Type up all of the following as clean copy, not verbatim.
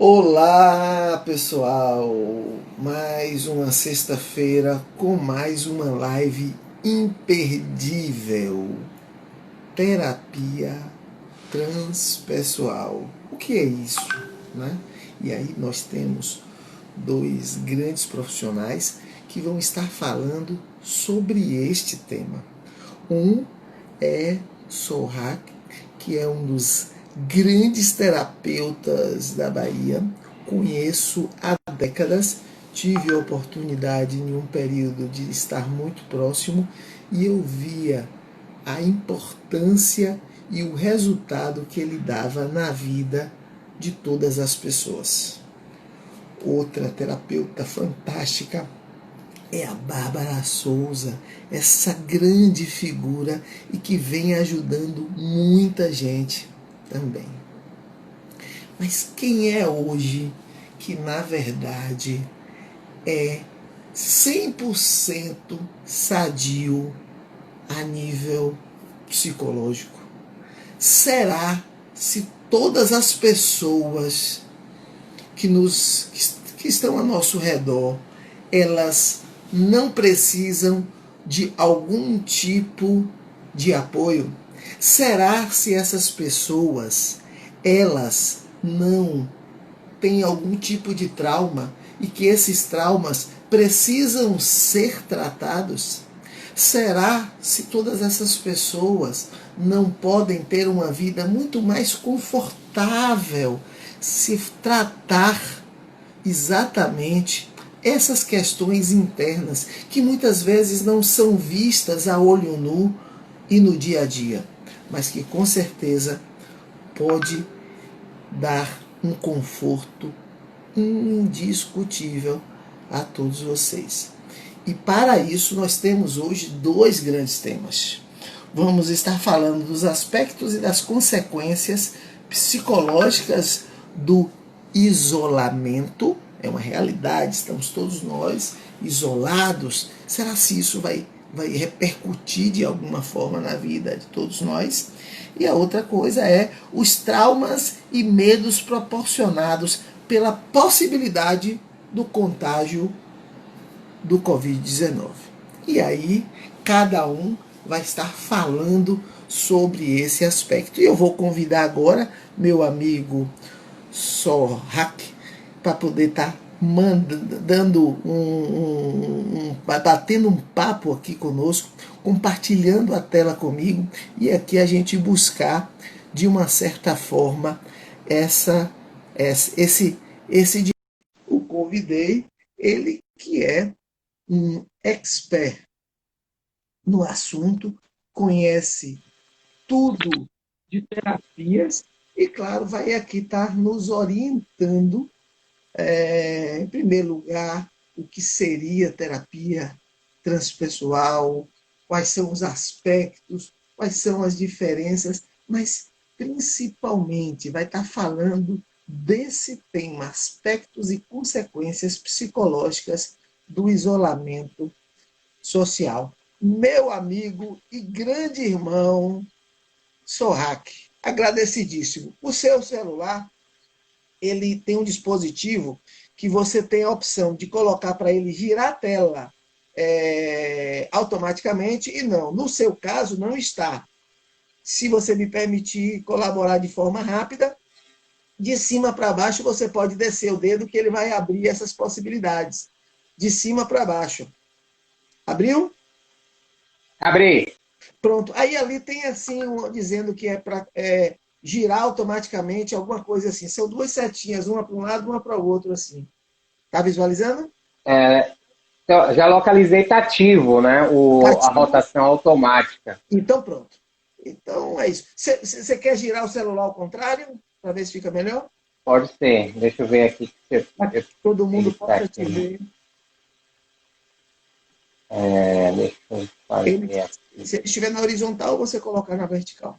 Olá, pessoal! Mais uma sexta-feira com mais uma live imperdível. Terapia transpessoal. O que é isso, né? E aí nós temos dois grandes profissionais que vão estar falando sobre este tema. Um é Sorrak, que é um dos grandes terapeutas da Bahia. Conheço há décadas, tive a oportunidade em um período de estar muito próximo e eu via a importância e o resultado que ele dava na vida de todas as pessoas. Outra terapeuta fantástica é a Bárbara Souza, essa grande figura e que vem ajudando muita gente também. Mas quem é hoje que na verdade é 100% sadio a nível psicológico? Será se todas as pessoas que estão ao nosso redor, elas não precisam de algum tipo de apoio? Será se essas pessoas, elas não têm algum tipo de trauma e que esses traumas precisam ser tratados? Será se todas essas pessoas não podem ter uma vida muito mais confortável se tratar exatamente essas questões internas que muitas vezes não são vistas a olho nu e no dia a dia, mas que com certeza pode dar um conforto indiscutível a todos vocês. E para isso nós temos hoje dois grandes temas. Vamos estar falando dos aspectos e das consequências psicológicas do isolamento. É uma realidade, estamos todos nós isolados. Será se isso vai repercutir de alguma forma na vida de todos nós? E a outra coisa é os traumas e medos proporcionados pela possibilidade do contágio do Covid-19. E aí, cada um vai estar falando sobre esse aspecto. E eu vou convidar agora meu amigo Sorrak para poder estar dando batendo um papo aqui conosco, compartilhando a tela comigo e aqui a gente buscar de uma certa forma esse o convidei, ele que é um expert no assunto, conhece tudo de terapias e, claro, vai aqui estar nos orientando, em primeiro lugar, o que seria terapia transpessoal, quais são os aspectos, quais são as diferenças, mas principalmente vai estar falando desse tema, aspectos e consequências psicológicas do isolamento social. Meu amigo e grande irmão Sorrak, agradecidíssimo. O seu celular, ele tem um dispositivo que você tem a opção de colocar para ele girar a tela automaticamente e não. No seu caso, não está. Se você me permitir colaborar de forma rápida, de cima para baixo você pode descer o dedo que ele vai abrir essas possibilidades. De cima para baixo. Abriu? Abri. Pronto. Aí ali tem assim, dizendo que é para girar automaticamente, alguma coisa assim. São duas setinhas, uma para um lado, uma para o outro, assim. Tá visualizando? Então, já localizei tá ativo, né? Tá A ativo? rotação automática. Então pronto. Então é isso. Você quer girar o celular ao contrário? Para ver se fica melhor? Pode ser. Deixa eu ver aqui se Todo ele mundo está possa aqui. te ver. Deixa eu Ele, fazer aqui. se ele estiver na horizontal, você colocar na vertical.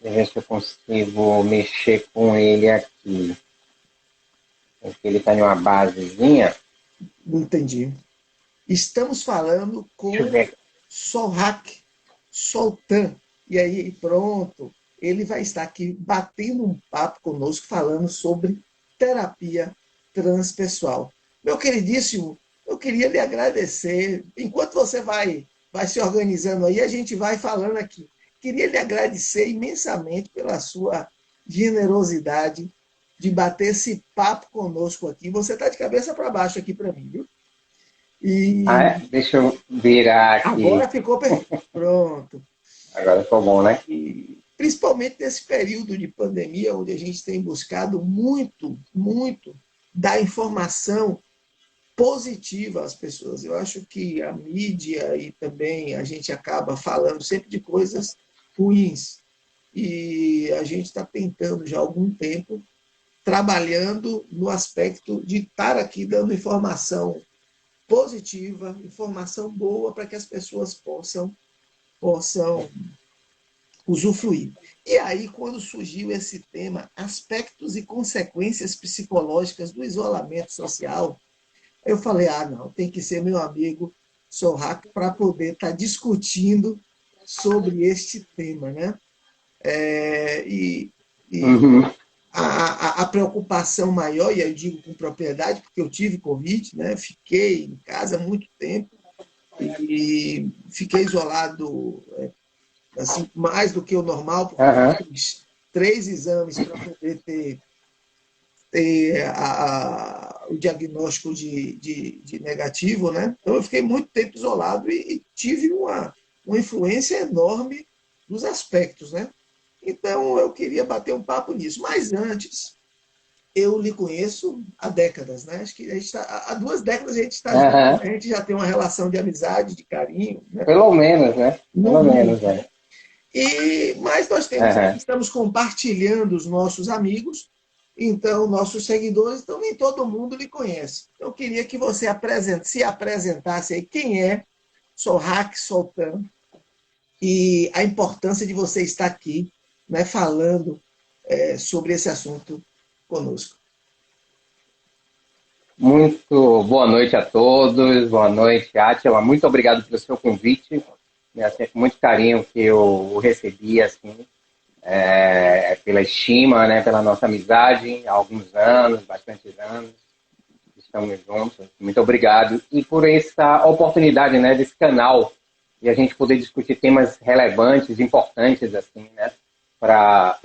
Deixa eu ver se eu consigo mexer com ele aqui. Porque ele está em uma basezinha. Entendi. Estamos falando Deixa eu com ver. Sorrak Soltan. E aí, pronto. ele vai estar aqui batendo um papo conosco, falando sobre terapia transpessoal. Meu queridíssimo, eu queria lhe agradecer. Enquanto você vai se organizando aí, a gente vai falando aqui. Queria lhe agradecer imensamente pela sua generosidade de bater esse papo conosco aqui. Você está de cabeça para baixo aqui para mim, viu? Ah, E é? Deixa eu virar agora aqui. ficou perfeito. Pronto. Agora ficou bom, né? E principalmente nesse período de pandemia, onde a gente tem buscado muito, muito dar informação positiva às pessoas. Eu acho que a mídia e também a gente acaba falando sempre de coisas ruins. E a gente está tentando já há algum tempo, trabalhando no aspecto de estar aqui dando informação positiva, informação boa para que as pessoas possam usufruir. E aí, quando surgiu esse tema, aspectos e consequências psicológicas do isolamento social, eu falei, não, tem que ser meu amigo Sorrac para poder estar discutindo sobre este tema, né? E Uhum. a preocupação maior, e eu digo com propriedade, porque eu tive Covid, né? Fiquei em casa muito tempo e fiquei isolado assim, mais do que o normal, porque eu Aham. fiz 3 exames para poder ter o diagnóstico de negativo, né? Então eu fiquei muito tempo isolado e tive uma influência enorme nos aspectos, né? Então eu queria bater um papo nisso. Mas antes, eu lhe conheço há décadas, né? Acho que há 2 décadas a gente está junto, né? Aham. A gente já tem uma relação de amizade, de carinho, né? Pelo menos, né? No Pelo mínimo. menos, é. Mas nós temos aqui, Aham. estamos compartilhando os nossos amigos, então, nossos seguidores, então nem todo mundo lhe conhece. Eu queria que você se apresentasse aí quem é Sorrac Soltan e a importância de você estar aqui, né, falando sobre esse assunto conosco. Muito boa noite a todos. Boa noite, Átila. Muito obrigado pelo seu convite. É sempre com muito carinho que eu o recebi, assim, pela estima, né, pela nossa amizade há alguns anos, bastantes anos. Estamos juntos. Muito obrigado. E por essa oportunidade, né, desse canal, e a gente poder discutir temas relevantes, importantes, assim, né, para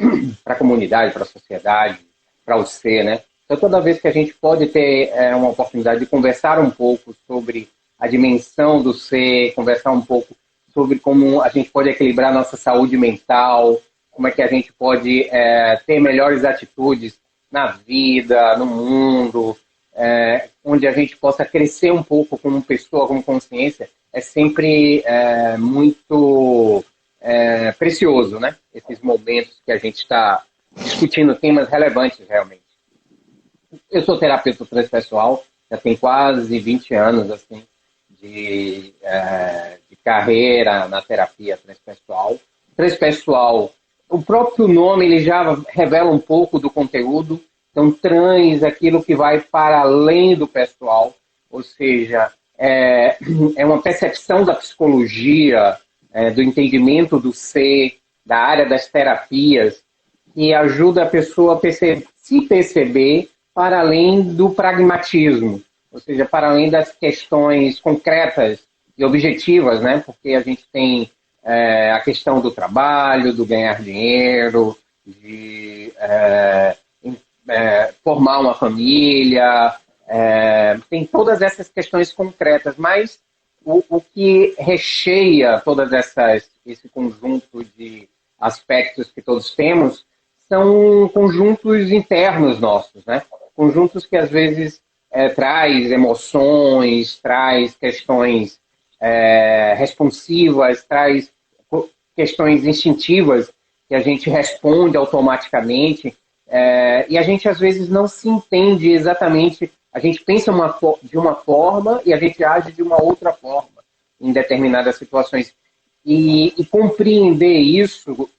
a comunidade, para a sociedade, para o ser, né? Então, toda vez que a gente pode ter uma oportunidade de conversar um pouco sobre a dimensão do ser, conversar um pouco sobre como a gente pode equilibrar nossa saúde mental, como é que a gente pode ter melhores atitudes na vida, no mundo, onde a gente possa crescer um pouco como pessoa, como consciência, é sempre muito precioso, né? Esses momentos que a gente está discutindo temas relevantes realmente. Eu sou terapeuta transpessoal, já tem quase 20 anos assim de carreira na terapia transpessoal. Transpessoal, o próprio nome ele já revela um pouco do conteúdo. Então, trans, aquilo que vai para além do pessoal, ou seja, é uma percepção da psicologia, do entendimento do ser, da área das terapias, que ajuda a pessoa a se perceber para além do pragmatismo, ou seja, para além das questões concretas e objetivas, né? Porque a gente tem a questão do trabalho, do ganhar dinheiro, de formar uma família, tem todas essas questões concretas, mas o que recheia todas esse conjunto de aspectos que todos temos são conjuntos internos nossos, né? Conjuntos que às vezes traz emoções, traz questões responsivas, traz questões instintivas que a gente responde automaticamente e a gente às vezes não se entende exatamente, a gente pensa de uma forma e a gente age de uma outra forma em determinadas situações. E compreender isso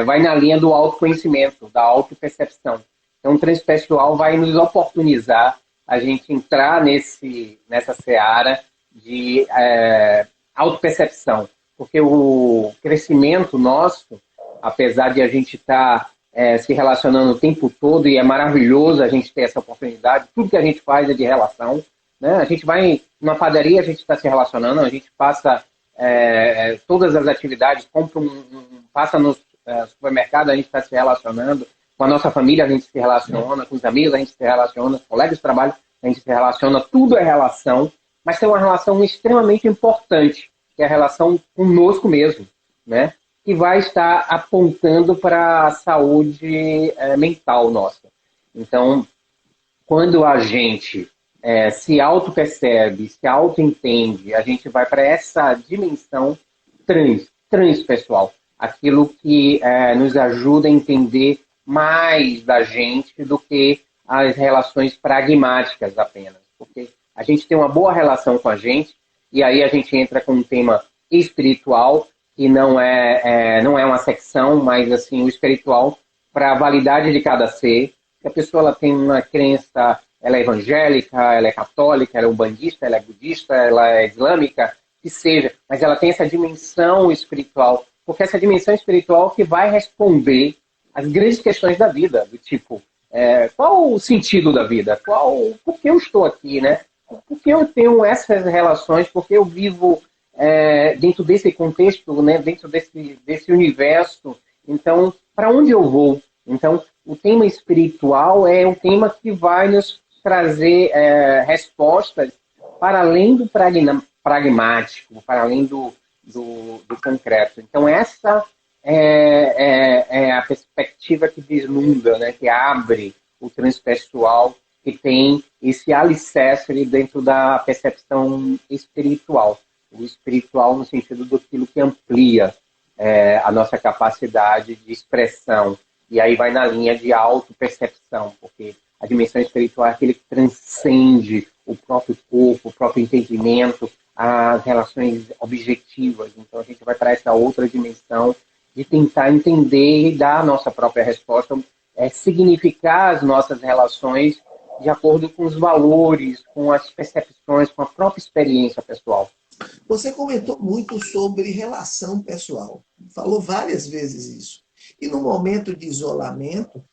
vai na linha do autoconhecimento, da autopercepção. Então, o transpessoal vai nos oportunizar a gente entrar nessa seara de autopercepção, porque o crescimento nosso apesar de a gente estar se relacionando o tempo todo, e é maravilhoso a gente ter essa oportunidade, tudo que a gente faz é de relação, né? A gente vai numa padaria, a gente está se relacionando, a gente passa todas as atividades, passa no supermercado, a gente está se relacionando, com a nossa família a gente se relaciona, com os amigos a gente se relaciona, com os colegas de trabalho a gente se relaciona, tudo é relação, mas tem uma relação extremamente importante, que é a relação conosco mesmo, né? Que vai estar apontando para a saúde mental nossa. Então, quando a gente se auto-percebe, se auto-entende, a gente vai para essa dimensão transpessoal, aquilo que nos ajuda a entender mais da gente do que as relações pragmáticas apenas. Porque a gente tem uma boa relação com a gente, e aí a gente entra com um tema espiritual, que não é uma secção, mas assim, o espiritual para a validade de cada ser. Se a pessoa ela tem uma crença, ela é evangélica, ela é católica, ela é umbandista, ela é budista, ela é islâmica, que seja, mas ela tem essa dimensão espiritual, porque essa dimensão espiritual que vai responder às grandes questões da vida, do tipo, qual o sentido da vida? Por que eu estou aqui, né? Por que eu tenho essas relações? Por que eu vivo dentro desse contexto, né? Dentro desse universo? Então, para onde eu vou? Então, o tema espiritual é um tema que vai nos trazer respostas para além do pragmático, para além do concreto. Então, essa é a perspectiva que deslumbra, né, que abre o transpessoal, que tem esse alicerce dentro da percepção espiritual. O espiritual no sentido daquilo que amplia a nossa capacidade de expressão. E aí vai na linha de autopercepção, porque a dimensão espiritual é aquele que transcende o próprio corpo, o próprio entendimento, as relações objetivas. Então a gente vai para essa outra dimensão de tentar entender e dar a nossa própria resposta, significar as nossas relações de acordo com os valores, com as percepções, com a própria experiência pessoal. Você comentou muito sobre relação pessoal, falou várias vezes isso. E no momento de isolamento,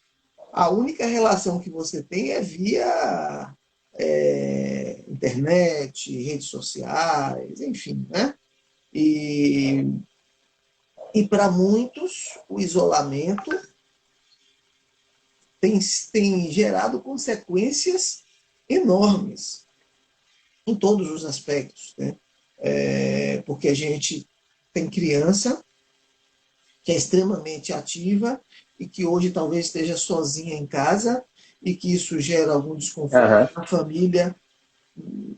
a única relação que você tem é via internet, redes sociais, enfim, né? E para muitos, o isolamento tem gerado consequências enormes em todos os aspectos, né? Porque a gente tem criança que é extremamente ativa e que hoje talvez esteja sozinha em casa e que isso gera algum desconforto na família.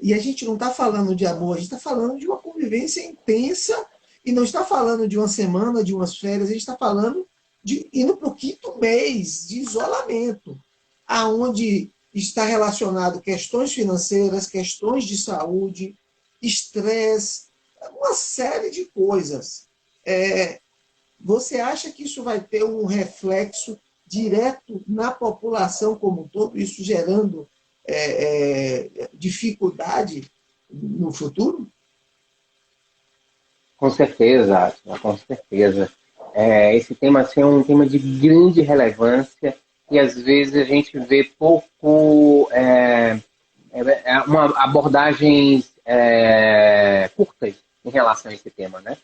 E a gente não está falando de amor, a gente está falando de uma convivência intensa e não está falando de uma semana, de umas férias, a gente está falando de indo para o 5º mês de isolamento, aonde está relacionado questões financeiras, questões de saúde, estresse, uma série de coisas. Você acha que isso vai ter um reflexo direto na população como um todo, isso gerando dificuldade no futuro? Com certeza, Átila, com certeza. Esse tema assim, é um tema de grande relevância e às vezes a gente vê pouco abordagens curtas em relação a esse tema, né?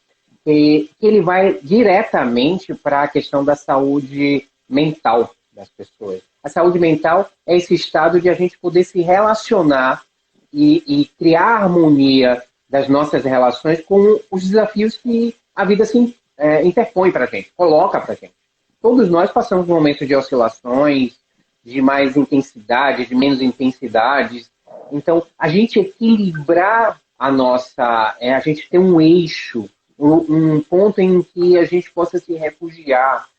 Que ele vai diretamente para a questão da saúde mental das pessoas. A saúde mental é esse estado de a gente poder se relacionar e criar harmonia das nossas relações com os desafios que a vida se interpõe para a gente, coloca para a gente. Todos nós passamos momentos de oscilações, de mais intensidade, de menos intensidade. Então, a gente equilibrar a gente ter um eixo, um ponto em que a gente possa se refugiar.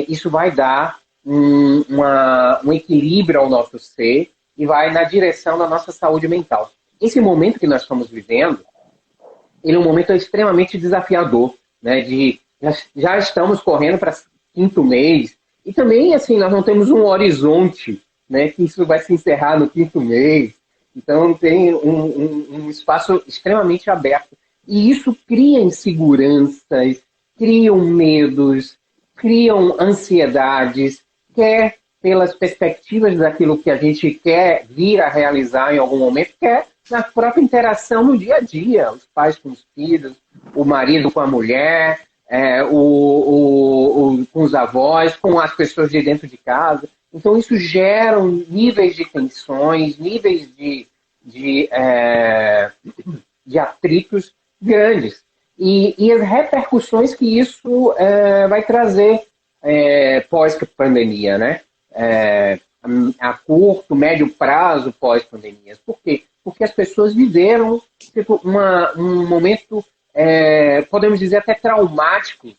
Isso vai dar um equilíbrio ao nosso ser e vai na direção da nossa saúde mental. Esse momento que nós estamos vivendo, ele é um momento extremamente desafiador, né? Já estamos correndo para 5º mês e também assim nós não temos um horizonte, né? Que isso vai se encerrar no 5º mês. Então tem um espaço extremamente aberto e isso cria inseguranças, cria medos, criam ansiedades, quer pelas perspectivas daquilo que a gente quer vir a realizar em algum momento, quer na própria interação no dia a dia, os pais com os filhos, o marido com a mulher, com os avós, com as pessoas de dentro de casa. Então, isso gera níveis de tensões, níveis de atritos grandes. E as repercussões que isso vai trazer pós-pandemia, né? A curto, médio prazo pós-pandemia. Por quê? Porque as pessoas viveram tipo, um momento, podemos dizer, até traumático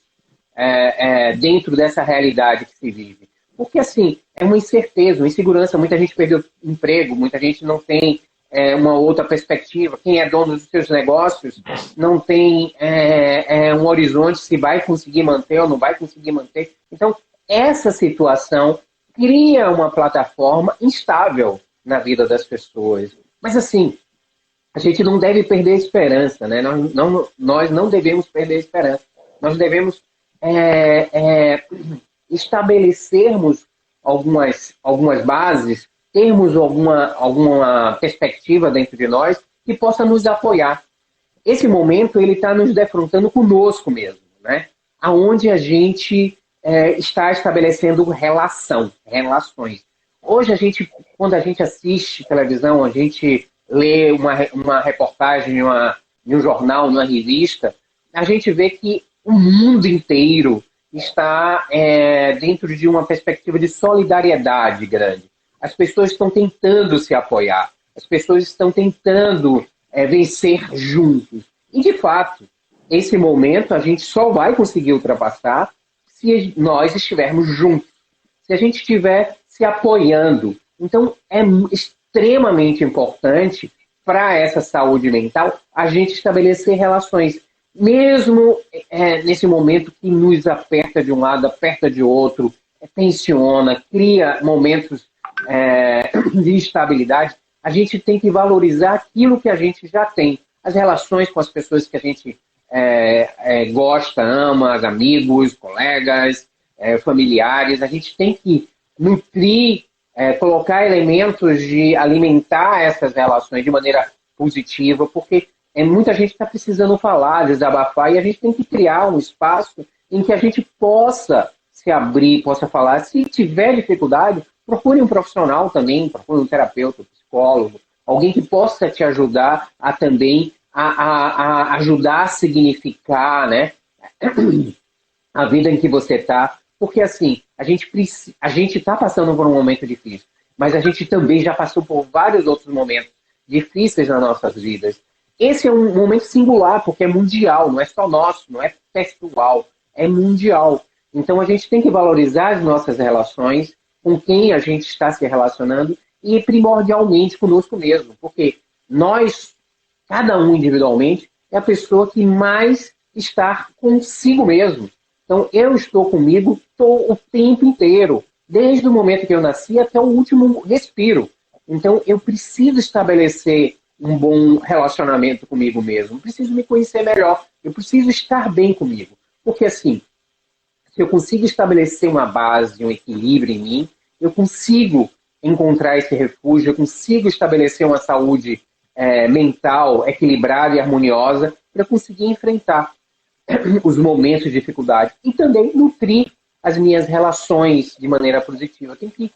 dentro dessa realidade que se vive. Porque, assim, é uma incerteza, uma insegurança. Muita gente perdeu emprego, muita gente não tem uma outra perspectiva. Quem é dono dos seus negócios não tem um horizonte se vai conseguir manter ou não vai conseguir manter. Então, essa situação cria uma plataforma instável na vida das pessoas. Mas, assim, a gente não deve perder a esperança, né? Nós não devemos perder a esperança. Nós devemos estabelecermos algumas bases, termos alguma perspectiva dentro de nós que possa nos apoiar. Esse momento ele está nos defrontando conosco mesmo, né? Aonde a gente está estabelecendo relações. Hoje, quando a gente assiste televisão, a gente lê uma reportagem em um jornal, numa revista, a gente vê que o mundo inteiro está dentro de uma perspectiva de solidariedade grande. As pessoas estão tentando se apoiar, as pessoas estão tentando vencer juntos. E, de fato, esse momento a gente só vai conseguir ultrapassar se nós estivermos juntos, se a gente estiver se apoiando. Então, é extremamente importante para essa saúde mental a gente estabelecer relações, mesmo nesse momento que nos aperta de um lado, aperta de outro, tensiona, cria momentos de instabilidade, a gente tem que valorizar aquilo que a gente já tem, as relações com as pessoas que a gente gosta, ama, os amigos, colegas, familiares. A gente tem que nutrir, colocar elementos de alimentar essas relações de maneira positiva, porque muita gente está precisando falar, desabafar, e a gente tem que criar um espaço em que a gente possa se abrir, possa falar. Se tiver dificuldade, procure um profissional também, procure um terapeuta, um psicólogo, alguém que possa te ajudar a também a ajudar a significar, né, a vida em que você está. Porque, assim, a gente está passando por um momento difícil, mas a gente também já passou por vários outros momentos difíceis nas nossas vidas. Esse é um momento singular, porque é mundial, não é só nosso, não é pessoal, é mundial. Então, a gente tem que valorizar as nossas relações, com quem a gente está se relacionando, e primordialmente conosco mesmo, porque nós, cada um individualmente, é a pessoa que mais está consigo mesmo. Então, eu estou comigo o tempo inteiro, desde o momento que eu nasci até o último respiro. Então, eu preciso estabelecer um bom relacionamento comigo mesmo, eu preciso me conhecer melhor, eu preciso estar bem comigo. Porque, assim, se eu consigo estabelecer uma base, um equilíbrio em mim, eu consigo encontrar esse refúgio, eu consigo estabelecer uma saúde mental equilibrada e harmoniosa para conseguir enfrentar os momentos de dificuldade e também nutrir as minhas relações de maneira positiva. Eu tenho que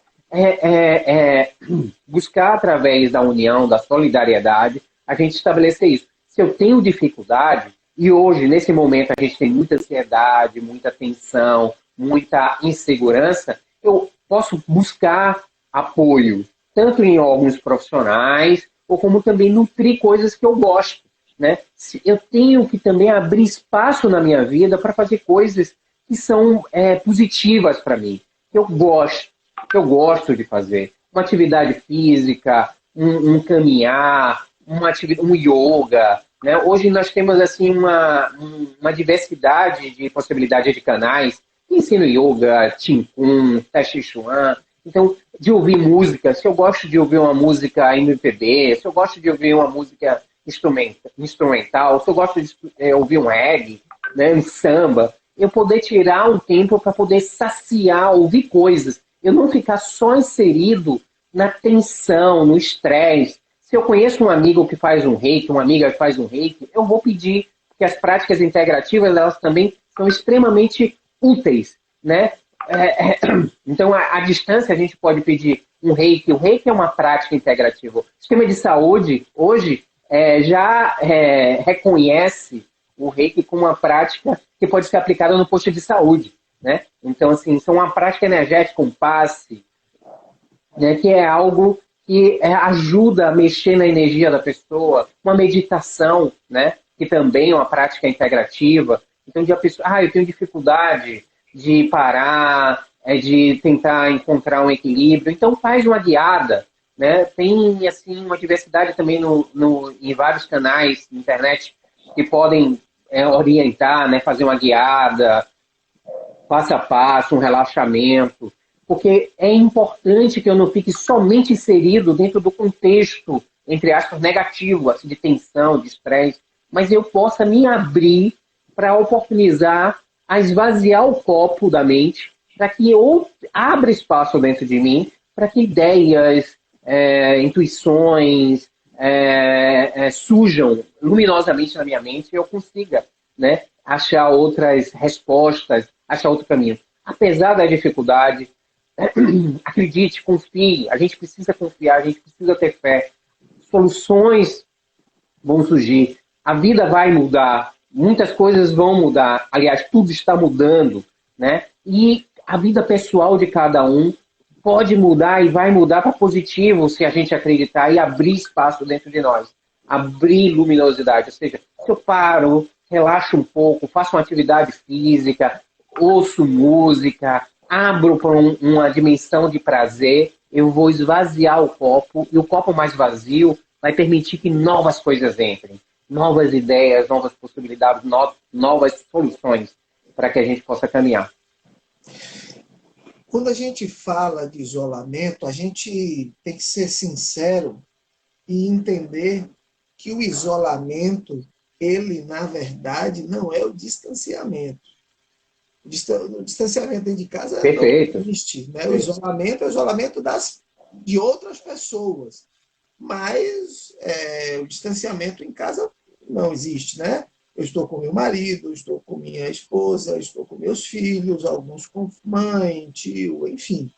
buscar, através da união, da solidariedade, a gente estabelecer isso. Se eu tenho dificuldade, e hoje, nesse momento, a gente tem muita ansiedade, muita tensão, muita insegurança, eu posso buscar apoio, tanto em órgãos profissionais, ou como também nutrir coisas que eu gosto. Né? Eu tenho que também abrir espaço na minha vida para fazer coisas que são positivas para mim, que eu gosto de fazer. Uma atividade física, um caminhar, um yoga. Né? Hoje nós temos assim, uma diversidade de possibilidades de canais, ensino yoga, Qigong, Tai Chi Chuan. Então, de ouvir música, se eu gosto de ouvir uma música MPB, se eu gosto de ouvir uma música instrumental, se eu gosto de ouvir um reggae, né, um samba, eu poder tirar um tempo para poder saciar, ouvir coisas. Eu não ficar só inserido na tensão, no estresse. Se eu conheço um amigo que faz um reiki, uma amiga que faz um reiki, eu vou pedir, porque as práticas integrativas, elas também são extremamente úteis, né? Então, à distância, a gente pode pedir um reiki. O reiki é uma prática integrativa. O sistema de saúde, hoje, já reconhece o reiki como uma prática que pode ser aplicada no posto de saúde, né? Então, assim, são uma prática energética, um passe, né, que é algo que ajuda a mexer na energia da pessoa, uma meditação, né, que também é uma prática integrativa. Então, a pessoa, eu tenho dificuldade de parar, de tentar encontrar um equilíbrio, então faz uma guiada, né? Tem assim uma diversidade também em vários canais na internet que podem orientar, né, fazer uma guiada, passo a passo, um relaxamento, porque é importante que eu não fique somente inserido dentro do contexto, entre aspas, negativo, assim, de tensão, de estresse, mas eu possa me abrir para oportunizar a esvaziar o copo da mente, para que eu abra espaço dentro de mim, para que ideias, intuições surjam luminosamente na minha mente e eu consiga, né, achar outras respostas, achar outro caminho. Apesar da dificuldade, acredite, confie, a gente precisa confiar, a gente precisa ter fé. Soluções vão surgir, a vida vai mudar, muitas coisas vão mudar, aliás, tudo está mudando, né? E a vida pessoal de cada um pode mudar e vai mudar para positivo se a gente acreditar e abrir espaço dentro de nós, abrir luminosidade, ou seja, se eu paro, relaxo um pouco, faço uma atividade física, ouço música, abro para uma dimensão de prazer, eu vou esvaziar o copo, e o copo mais vazio vai permitir que novas coisas entrem, novas ideias, novas possibilidades, novas soluções para que a gente possa caminhar. Quando a gente fala de isolamento, a gente tem que ser sincero e entender que o isolamento, ele, na verdade, não é o distanciamento. O distanciamento dentro de casa Perfeito. Não existe. Né? O isolamento é o isolamento de outras pessoas. Mas o distanciamento em casa não existe, né? Eu estou com meu marido, estou com minha esposa, estou com meus filhos, alguns com mãe, tio, enfim.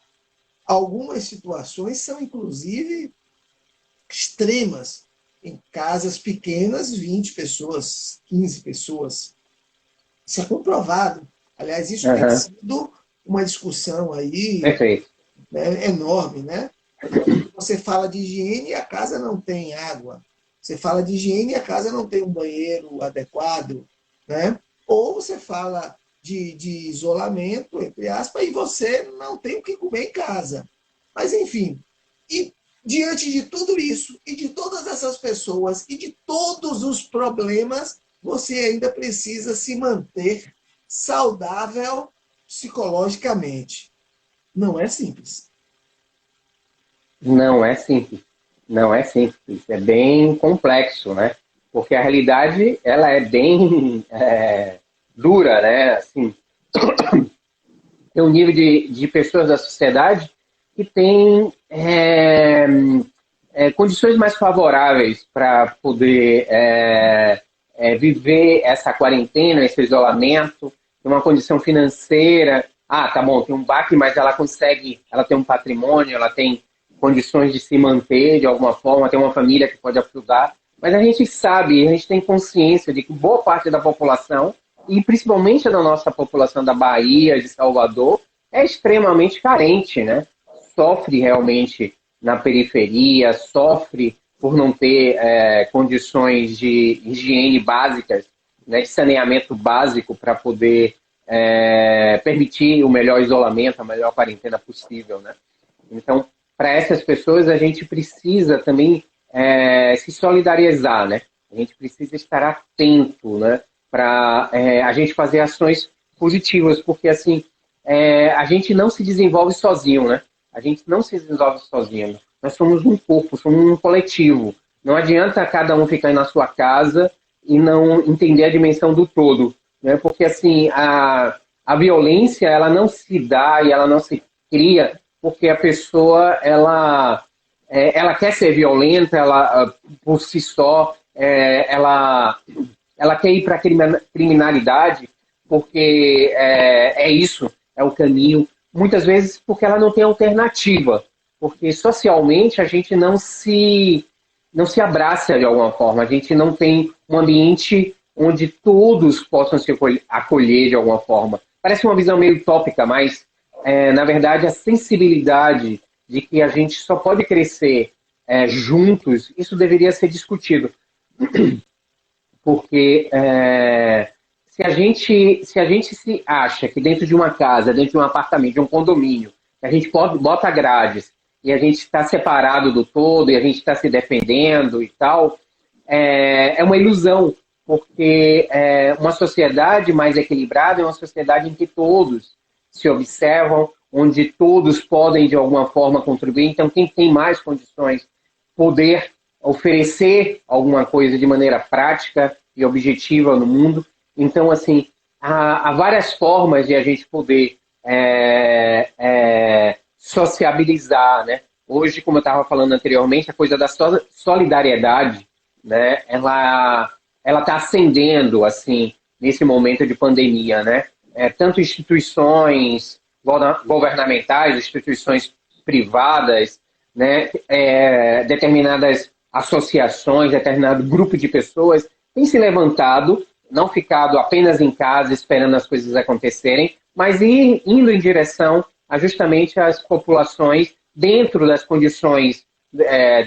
Algumas situações são, inclusive, extremas. Em casas pequenas, 20 pessoas, 15 pessoas. Isso é comprovado. Aliás, isso tem sido uma discussão aí né, enorme, né? Você fala de higiene e a casa não tem água. Você fala de higiene e a casa não tem um banheiro adequado, né? Ou você fala de isolamento, entre aspas, e você não tem o que comer em casa. Mas, enfim, e diante de tudo isso, e de todas essas pessoas, e de todos os problemas, você ainda precisa se manter saudável psicologicamente. Não é simples. Não é simples. Não é simples. É bem complexo, né? Porque a realidade, ela é bem dura, né? Assim, tem um nível de pessoas da sociedade que tem condições mais favoráveis para poder viver essa quarentena, esse isolamento, uma condição financeira. Tá bom, tem um baque, mas ela tem um patrimônio, ela tem condições de se manter de alguma forma, tem uma família que pode ajudar. Mas a gente sabe, a gente tem consciência de que boa parte da população, e principalmente da nossa população da Bahia, de Salvador, é extremamente carente, né? Sofre realmente na periferia, sofre por não ter condições de higiene básicas, né, de saneamento básico para poder permitir o melhor isolamento, a melhor quarentena possível, né? Então, para essas pessoas, a gente precisa também se solidarizar, né? A gente precisa estar atento, né? Para a gente fazer ações positivas, porque assim, a gente não se desenvolve sozinho, né? A gente não se desenvolve sozinho. Nós somos um corpo, somos um coletivo. Não adianta cada um ficar na sua casa e não entender a dimensão do todo. né? Porque assim, a violência ela não se dá e ela não se cria porque a pessoa ela quer ser violenta, ela por si só, ela quer ir para a criminalidade porque é isso, é o caminho. Muitas vezes porque ela não tem alternativa, porque socialmente a gente não se abraça de alguma forma, a gente não tem um ambiente onde todos possam se acolher de alguma forma. Parece uma visão meio utópica, mas na verdade a sensibilidade de que a gente só pode crescer juntos, isso deveria ser discutido, porque se a gente se acha que dentro de uma casa, dentro de um apartamento, de um condomínio, a gente bota grades e a gente está separado do todo e a gente está se defendendo e tal, é uma ilusão, porque uma sociedade mais equilibrada é uma sociedade em que todos se observam, onde todos podem de alguma forma contribuir. Então, quem tem mais condições poder oferecer alguma coisa de maneira prática e objetiva no mundo. Então, assim, há várias formas de a gente poder sociabilizar, né? Hoje, como eu estava falando anteriormente, a coisa da solidariedade, né? Ela está ascendendo, assim, nesse momento de pandemia, né? Tanto instituições governamentais, instituições privadas, né, determinadas associações, determinado grupo de pessoas têm se levantado, não ficado apenas em casa esperando as coisas acontecerem, mas indo em direção a justamente as populações dentro das condições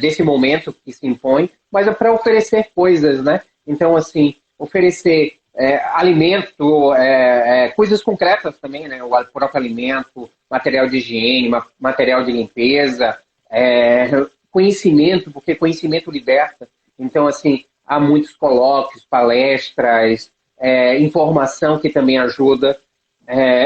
desse momento que se impõe, mas é para oferecer coisas, né? Então, assim, oferecer alimento, coisas concretas também, né? O próprio alimento, material de higiene, material de limpeza, conhecimento, porque conhecimento liberta. Então, assim, há muitos colóquios, palestras, informação que também ajuda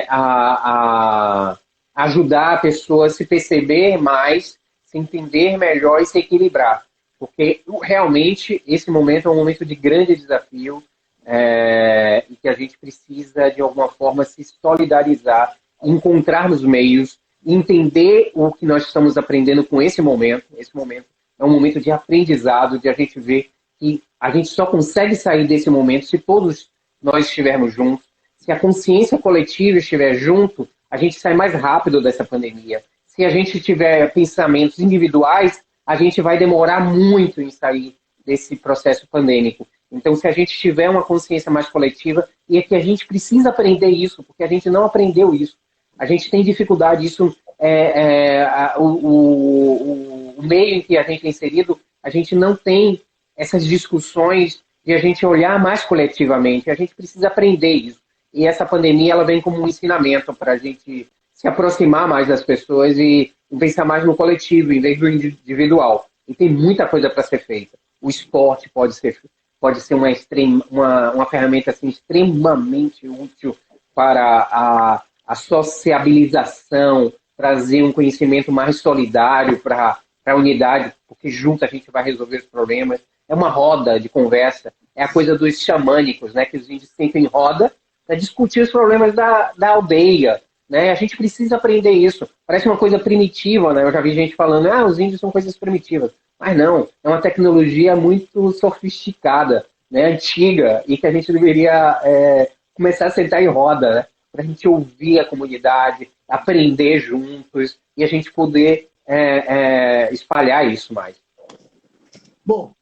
a ajudar a pessoa a se perceber mais, se entender melhor e se equilibrar. Porque realmente esse momento é um momento de grande desafio e que a gente precisa, de alguma forma, se solidarizar, encontrar nos meios, entender o que nós estamos aprendendo com esse momento. Esse momento é um momento de aprendizado, de a gente ver que a gente só consegue sair desse momento se todos nós estivermos juntos, se a consciência coletiva estiver junto, a gente sai mais rápido dessa pandemia. Se a gente tiver pensamentos individuais, a gente vai demorar muito em sair desse processo pandêmico. Então, se a gente tiver uma consciência mais coletiva, e é que a gente precisa aprender isso, porque a gente não aprendeu isso. A gente tem dificuldade, isso o meio em que a gente é inserido, a gente não tem essas discussões de a gente olhar mais coletivamente. A gente precisa aprender isso. E essa pandemia ela vem como um ensinamento para a gente se aproximar mais das pessoas e pensar mais no coletivo em vez do individual. E tem muita coisa para ser feita. O esporte pode ser uma ferramenta assim, extremamente útil para a sociabilização, trazer um conhecimento mais solidário para a unidade, porque junto a gente vai resolver os problemas. É uma roda de conversa, é a coisa dos xamânicos, né, que os índios sentam em roda para discutir os problemas da aldeia. Né? A gente precisa aprender isso. Parece uma coisa primitiva, né? Eu já vi gente falando, os índios são coisas primitivas. Mas não, é uma tecnologia muito sofisticada, né? Antiga, e que a gente deveria começar a sentar em roda, né? Para a gente ouvir a comunidade, aprender juntos e a gente poder espalhar isso mais. Bom,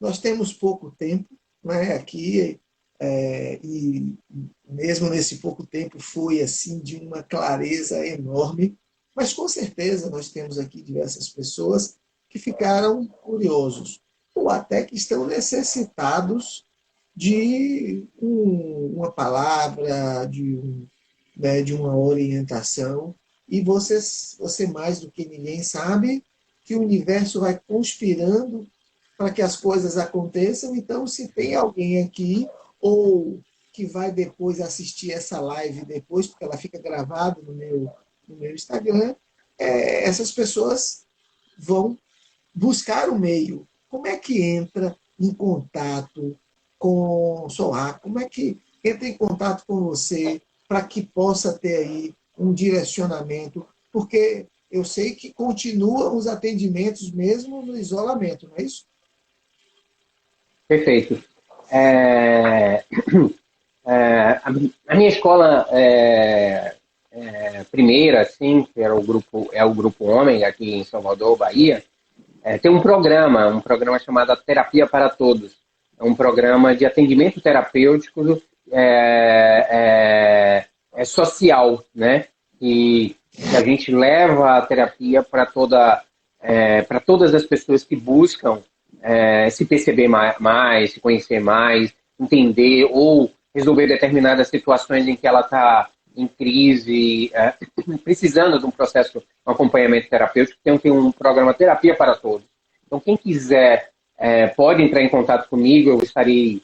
nós temos pouco tempo, né, aqui, e mesmo nesse pouco tempo foi assim de uma clareza enorme, mas com certeza nós temos aqui diversas pessoas que ficaram curiosos, ou até que estão necessitados de uma palavra, de uma orientação, e você mais do que ninguém sabe que o universo vai conspirando para que as coisas aconteçam. Então, se tem alguém aqui, ou que vai depois assistir essa live depois, porque ela fica gravada no meu Instagram, essas pessoas vão buscar o meio. Como é que entra em contato com o SOAR? Como é que entre em contato com você para que possa ter aí um direcionamento, porque eu sei que continuam os atendimentos mesmo no isolamento, não é isso? Perfeito. É, a minha escola primeira, assim, que era o grupo Homem aqui em Salvador, Bahia, tem um programa chamado Terapia para Todos. É um programa de atendimento terapêutico social, né? Que a gente leva a terapia para todas as pessoas que buscam se perceber mais, se conhecer mais, entender ou resolver determinadas situações em que ela está em crise, precisando de um processo, um acompanhamento terapêutico. Tem um programa Terapia para Todos. Então, quem quiser pode entrar em contato comigo, eu estarei,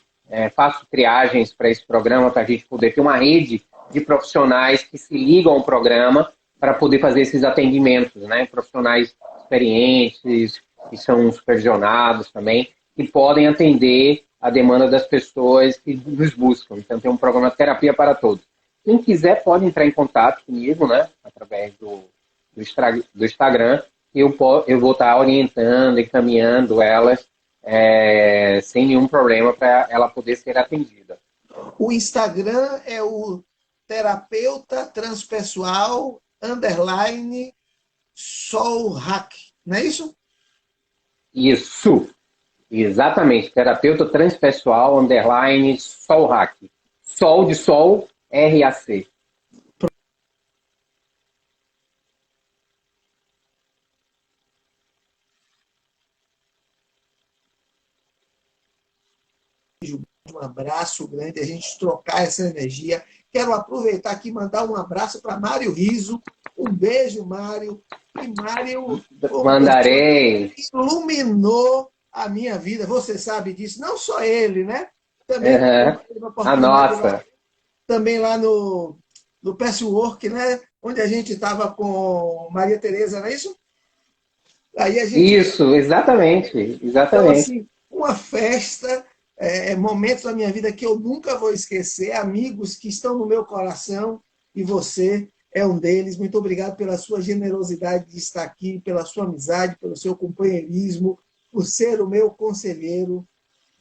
faço triagens para esse programa, para a gente poder ter uma rede de profissionais que se ligam ao programa para poder fazer esses atendimentos, né? Profissionais experientes, que são supervisionados também, que podem atender a demanda das pessoas que nos buscam. Então, tem um programa Terapia para Todos. Quem quiser pode entrar em contato comigo, né? Através do Instagram, eu vou estar orientando, encaminhando elas sem nenhum problema para ela poder ser atendida. O Instagram é o terapeuta transpessoal underline soul hack, não é isso? Isso, exatamente. Terapeuta transpessoal, underline, Sol Hack. Sol de Sol, RAC. Um abraço grande, a gente trocar essa energia. Quero aproveitar aqui e mandar um abraço para Mário Riso. Um beijo, Mário. E Mário foi uma pessoa Mandarei. que iluminou a minha vida. Você sabe disso. Não só ele, né? Também Uhum. tive a A oportunidade lá, nossa. também lá no Passwork, né? Onde a gente estava com Maria Tereza, não é isso? Aí a gente. Isso, exatamente. Então, Exatamente. assim, uma festa, momentos da minha vida que eu nunca vou esquecer, amigos que estão no meu coração, e você é um deles. Muito obrigado pela sua generosidade de estar aqui, pela sua amizade, pelo seu companheirismo, por ser o meu conselheiro.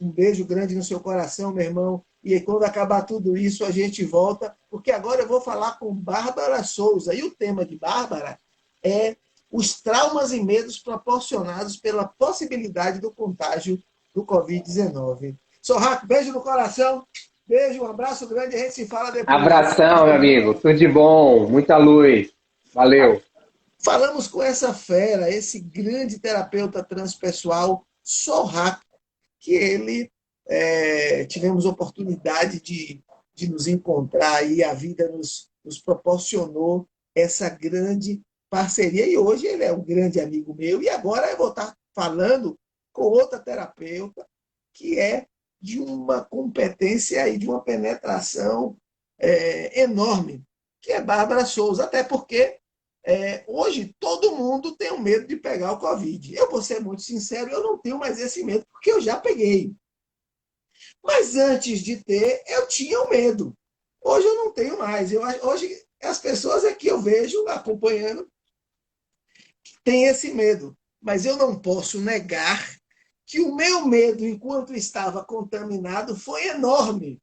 Um beijo grande no seu coração, meu irmão. E aí, quando acabar tudo isso, a gente volta, porque agora eu vou falar com Bárbara Souza. E o tema de Bárbara é os traumas e medos proporcionados pela possibilidade do contágio do Covid-19. Sorraco, beijo no coração, beijo, um abraço grande, a gente se fala depois. Abração, meu amigo. Tudo de bom. Muita luz. Valeu. Falamos com essa fera, esse grande terapeuta transpessoal, Sorraco, que ele tivemos oportunidade de nos encontrar e a vida nos proporcionou essa grande parceria. E hoje ele é um grande amigo meu. E agora eu vou estar falando com outra terapeuta que é de uma competência e de uma penetração enorme, que é Bárbara Souza. Até porque hoje todo mundo tem o medo de pegar o Covid. Eu vou ser muito sincero, eu não tenho mais esse medo, porque eu já peguei. Mas antes de ter, eu tinha o medo. Hoje eu não tenho mais. Hoje as pessoas aqui eu vejo acompanhando têm esse medo. Mas eu não posso negar que o meu medo, enquanto estava contaminado, foi enorme.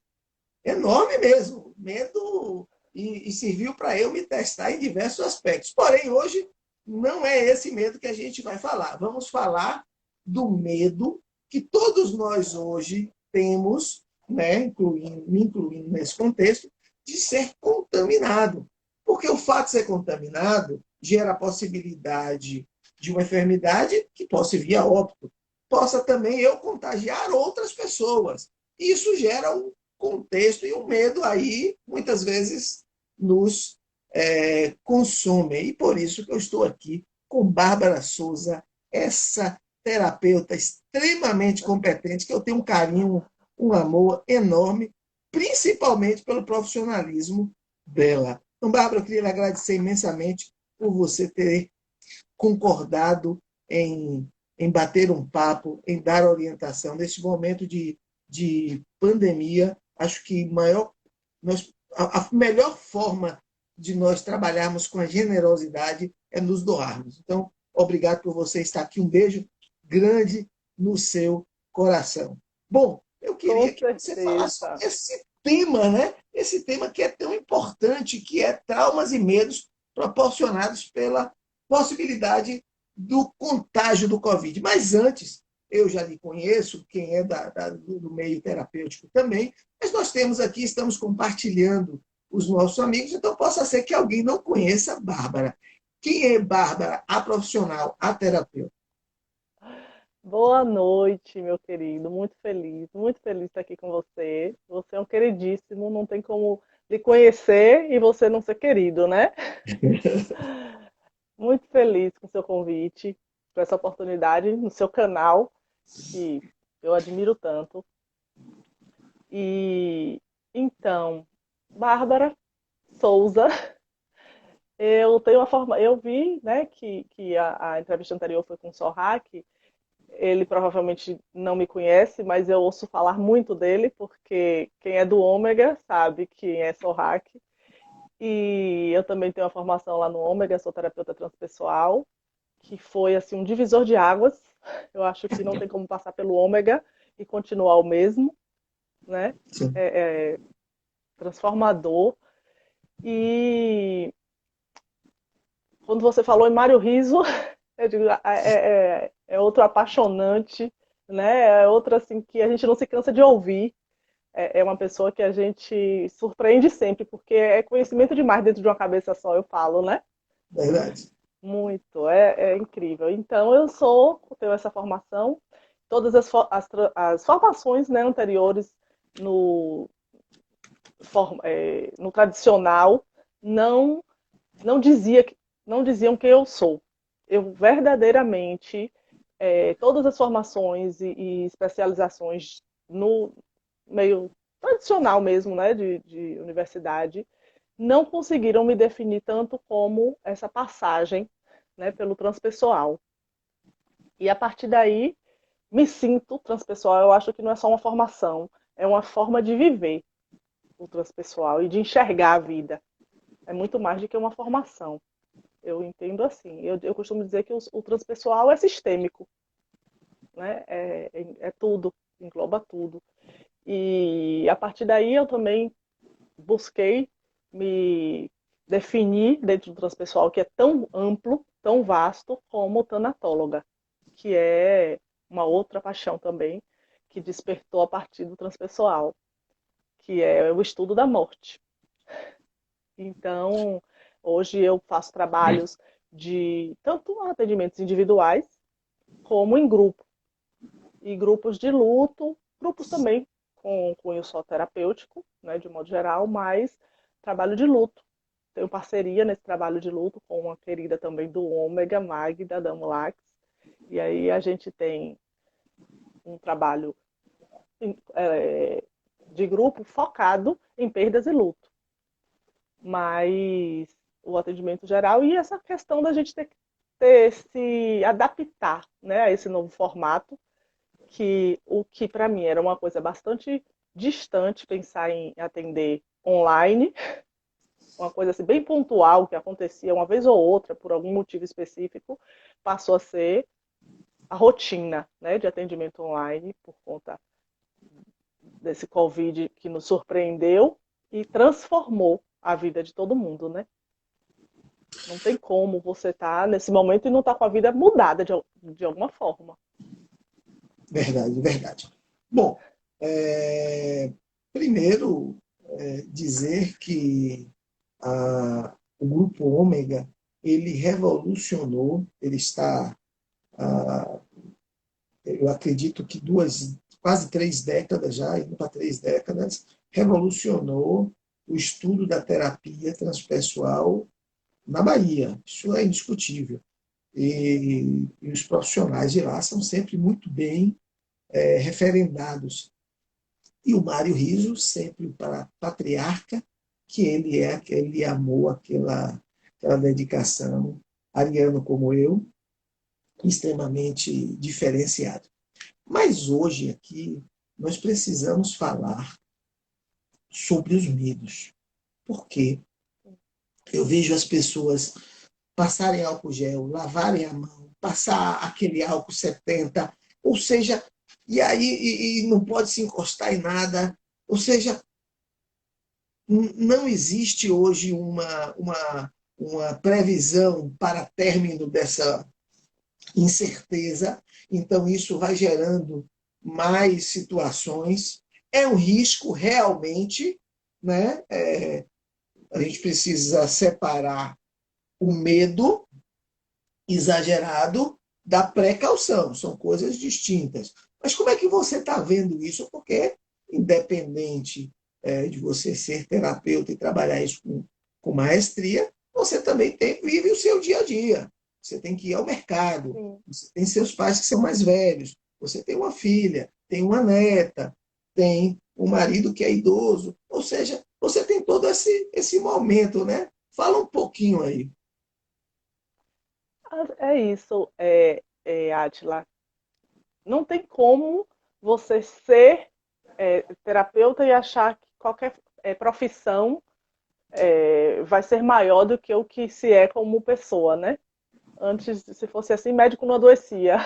Enorme mesmo. Medo e serviu para eu me testar em diversos aspectos. Porém, hoje não é esse medo que a gente vai falar. Vamos falar do medo que todos nós hoje temos, né, me incluindo nesse contexto, de ser contaminado. Porque o fato de ser contaminado gera a possibilidade de uma enfermidade que possa vir a óbito. Possa também eu contagiar outras pessoas. Isso gera um contexto e o medo aí, muitas vezes, nos consome. E por isso que eu estou aqui com Bárbara Souza, essa terapeuta extremamente competente, que eu tenho um carinho, um amor enorme, principalmente pelo profissionalismo dela. Então, Bárbara, eu queria lhe agradecer imensamente por você ter concordado em bater um papo, em dar orientação nesse momento de pandemia. Acho que maior A melhor forma de nós trabalharmos com a generosidade é nos doarmos. Então, obrigado por você estar aqui. Um beijo grande no seu coração. Bom, eu Com queria que você falasse certeza. sobre esse tema, né? Esse tema que é tão importante, que é traumas e medos proporcionados pela possibilidade do contágio do Covid. Mas antes, eu já lhe conheço, quem é do meio terapêutico também, mas nós temos aqui, estamos compartilhando os nossos amigos, então possa ser que alguém não conheça a Bárbara. Quem é Bárbara? A profissional, a terapeuta. Boa noite, meu querido. Muito feliz de estar aqui com você. Você é um queridíssimo, não tem como lhe conhecer e você não ser querido, né? Muito feliz com o seu convite, com essa oportunidade no seu canal, que eu admiro tanto. E então, Bárbara Souza, eu tenho uma forma, eu vi, né, que a entrevista anterior foi com o Sorraque. Ele provavelmente não me conhece, mas eu ouço falar muito dele, porque quem é do Ômega sabe quem é Sorraque. E eu também tenho uma formação lá no Ômega, sou terapeuta transpessoal, que foi assim um divisor de águas. Eu acho que não tem como passar pelo Ômega e continuar o mesmo, né? Sim. É transformador. E quando você falou em Mário Riso, eu digo, é outro apaixonante, né? É outro assim que a gente não se cansa de ouvir. É uma pessoa que a gente surpreende sempre, porque é conhecimento demais dentro de uma cabeça só, eu falo, né? Verdade. Muito, é incrível. Então, tenho essa formação, todas as formações, né, anteriores no, no tradicional não, não, dizia, não diziam quem eu sou. Eu verdadeiramente, todas as formações e especializações no meio tradicional mesmo, né, de universidade, não conseguiram me definir tanto como essa passagem, né, pelo transpessoal. E a partir daí, me sinto transpessoal. Eu acho que não é só uma formação, é uma forma de viver o transpessoal e de enxergar a vida. É muito mais do que uma formação. Eu entendo assim. Eu costumo dizer que o transpessoal é sistêmico, né? É tudo, engloba tudo. E a partir daí eu também busquei me definir dentro do transpessoal, que é tão amplo, tão vasto, como tanatóloga, que é uma outra paixão também, que despertou a partir do transpessoal, que é o estudo da morte. Então, hoje eu faço trabalhos de tanto atendimentos individuais como em grupo. E grupos de luto, grupos também com cunho só terapêutico, né, de modo geral, mas trabalho de luto. Tenho parceria nesse trabalho de luto com uma querida também do Ômega, Magda Damulax. E aí a gente tem um trabalho de grupo focado em perdas e luto. Mas o atendimento geral e essa questão da gente ter se adaptar, né, a esse novo formato, que o que para mim era uma coisa bastante distante pensar em atender online, uma coisa assim bem pontual que acontecia uma vez ou outra por algum motivo específico, passou a ser a rotina, né, de atendimento online por conta desse Covid que nos surpreendeu e transformou a vida de todo mundo, né? Não tem como você estar nesse momento e não estar com a vida mudada de alguma forma. Verdade, verdade. Bom, primeiro dizer que o grupo Ômega ele revolucionou, ele está, eu acredito que quase 3 décadas já, indo para 3 décadas, revolucionou o estudo da terapia transpessoal na Bahia. Isso é indiscutível. E os profissionais de lá são sempre muito bem referendados. E o Mário Riso, sempre para patriarca, que ele amou aquela dedicação, ariano como eu, extremamente diferenciado. Mas hoje aqui nós precisamos falar sobre os medos. Por quê? Eu vejo as pessoas passarem álcool gel, lavarem a mão, passar aquele álcool 70, ou seja, e aí e não pode se encostar em nada. Ou seja, não existe hoje uma previsão para término dessa incerteza, então isso vai gerando mais situações. É um risco realmente, né? A gente precisa separar o medo exagerado da precaução, são coisas distintas. Mas como é que você está vendo isso? Porque, independente de você ser terapeuta e trabalhar isso com maestria, você também vive o seu dia a dia. Você tem que ir ao mercado, Sim. você tem seus pais que são mais velhos, você tem uma filha, tem uma neta, tem um marido que é idoso, ou seja, você tem todo esse momento, né? Fala um pouquinho aí. É isso, Átila. Não tem como você ser terapeuta e achar que qualquer profissão vai ser maior do que o que se é como pessoa, né? Antes, se fosse assim, médico não adoecia.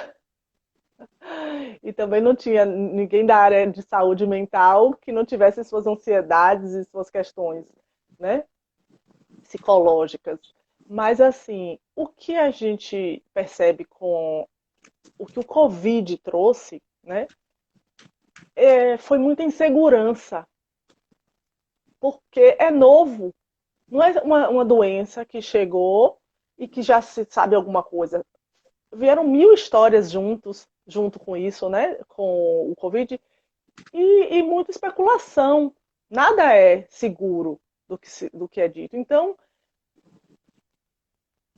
E também não tinha ninguém da área de saúde mental que não tivesse suas ansiedades e suas questões, né, psicológicas. Mas, assim, o que a gente percebe com o que o Covid trouxe, né, foi muita insegurança, porque é novo. Não é uma doença que chegou e que já se sabe alguma coisa. Vieram mil histórias junto com isso, né, com o Covid, e muita especulação. Nada é seguro do que é dito. Então,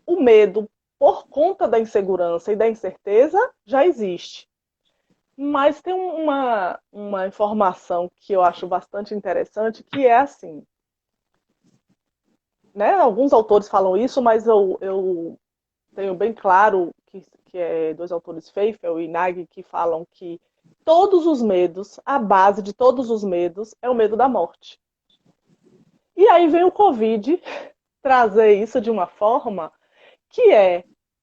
o medo, por conta da insegurança e da incerteza, já existe. Mas tem uma informação que eu acho bastante interessante, que é assim, né? Alguns autores falam isso, mas eu tenho bem claro que é dois autores, Feifel e Nagy, que falam que todos os medos, a base de todos os medos é o medo da morte. E aí vem o Covid trazer isso de uma forma que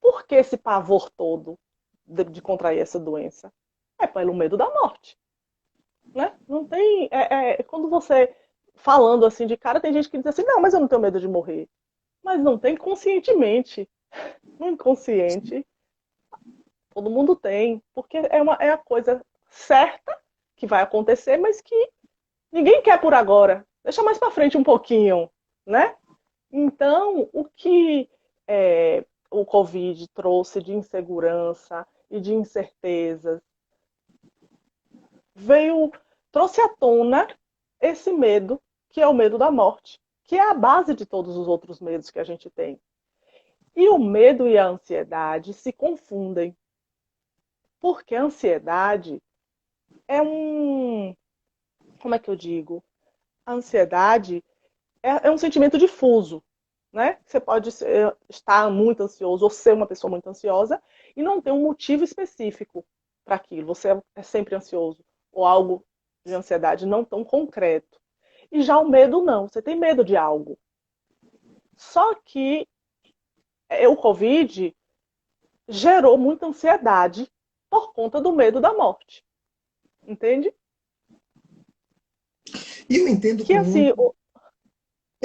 por que esse pavor todo de contrair essa doença? É pelo medo da morte, né? Não tem... quando você, falando assim de cara, tem gente que diz assim, não, mas eu não tenho medo de morrer. Mas não tem conscientemente. No inconsciente, todo mundo tem, porque é a coisa certa que vai acontecer, mas que ninguém quer por agora. Deixa mais para frente um pouquinho, né? Então, o que o Covid trouxe de insegurança e de incertezas trouxe à tona esse medo, que é o medo da morte, que é a base de todos os outros medos que a gente tem. E o medo e a ansiedade se confundem, porque a ansiedade é como é que eu digo? A ansiedade é um sentimento difuso, né? Você pode estar muito ansioso ou ser uma pessoa muito ansiosa e não ter um motivo específico para aquilo. Você é sempre ansioso ou algo de ansiedade não tão concreto. E já o medo não. Você tem medo de algo. Só que o Covid gerou muita ansiedade por conta do medo da morte. Entende? E eu entendo Que assim, eu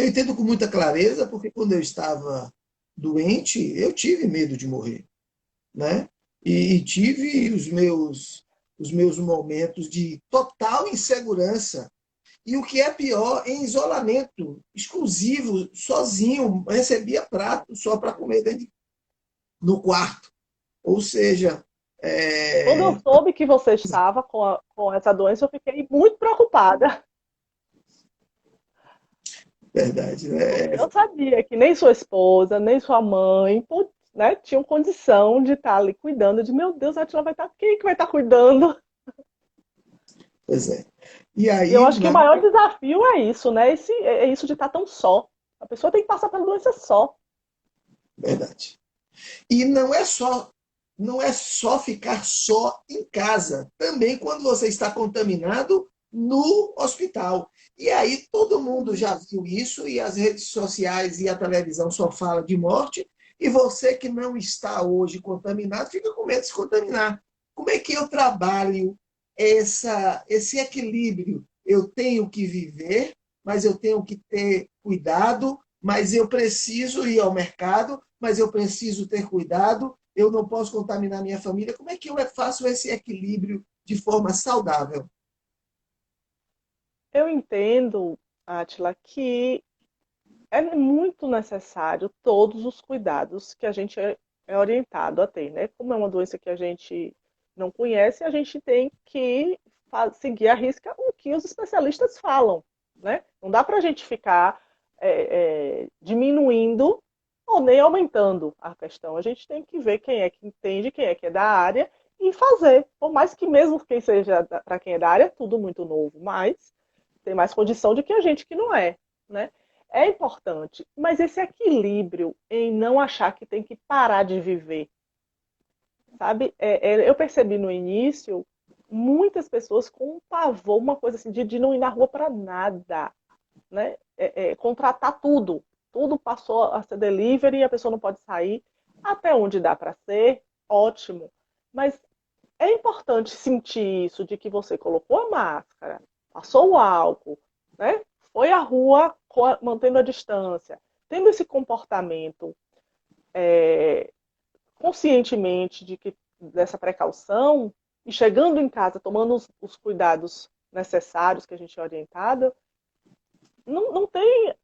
entendo com muita clareza, porque quando eu estava doente, eu tive medo de morrer, né? E tive os meus momentos de total insegurança. E o que é pior, em isolamento exclusivo, sozinho, recebia prato só para comer no quarto. Ou seja, quando eu soube que você estava com essa doença, eu fiquei muito preocupada. verdade, Porque né? eu sabia que nem sua esposa, nem sua mãe, né, tinham condição de estar ali cuidando de, meu Deus, a Atila vai estar, quem que vai estar cuidando? Pois é. E E eu aí, acho que o maior desafio é isso, né? É isso de estar tão só. A pessoa tem que passar pela doença só. verdade. E não é só ficar só em casa. Também quando você está contaminado, no hospital. E aí todo mundo já viu isso, e as redes sociais e a televisão só falam de morte, e você que não está hoje contaminado, fica com medo de se contaminar. Como é que eu trabalho esse equilíbrio? Eu tenho que viver, mas eu tenho que ter cuidado, mas eu preciso ir ao mercado, mas eu preciso ter cuidado, eu não posso contaminar minha família. Como é que eu faço esse equilíbrio de forma saudável? Eu entendo, Atila, que é muito necessário todos os cuidados que a gente é orientado a ter, né? Como é uma doença que a gente não conhece, a gente tem que seguir à risca o que os especialistas falam, né? Não dá para a gente ficar diminuindo ou nem aumentando a questão. A gente tem que ver quem é que entende, quem é que é da área e fazer. Por mais que mesmo quem seja para quem é da área, é tudo muito novo, mas tem mais condição do que a gente que não é, né? É importante, mas esse equilíbrio em não achar que tem que parar de viver, sabe? Eu percebi no início muitas pessoas com um pavor, uma coisa assim, de não ir na rua para nada, né? Contratar tudo. Tudo passou a ser delivery e a pessoa não pode sair. Até onde dá para ser, ótimo. Mas é importante sentir isso, de que você colocou a máscara, passou o álcool, né? Foi à rua mantendo a distância, tendo esse comportamento é, conscientemente dessa precaução e chegando em casa tomando os cuidados necessários que a gente é orientada, não tem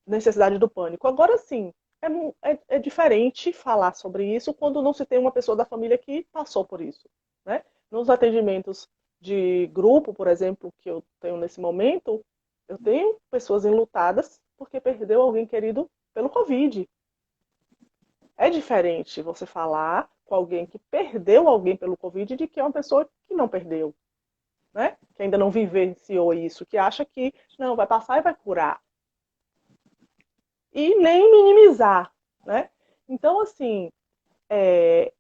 necessidade do pânico. Agora sim, é diferente falar sobre isso quando não se tem uma pessoa da família que passou por isso, né? Nos atendimentos de grupo, por exemplo, que eu tenho nesse momento, eu tenho pessoas enlutadas porque perdeu alguém querido pelo Covid. É diferente você falar com alguém que perdeu alguém pelo Covid de que é uma pessoa que não perdeu, né? Que ainda não vivenciou isso, que acha que não, vai passar e vai curar. E nem minimizar, né? Então, assim, é,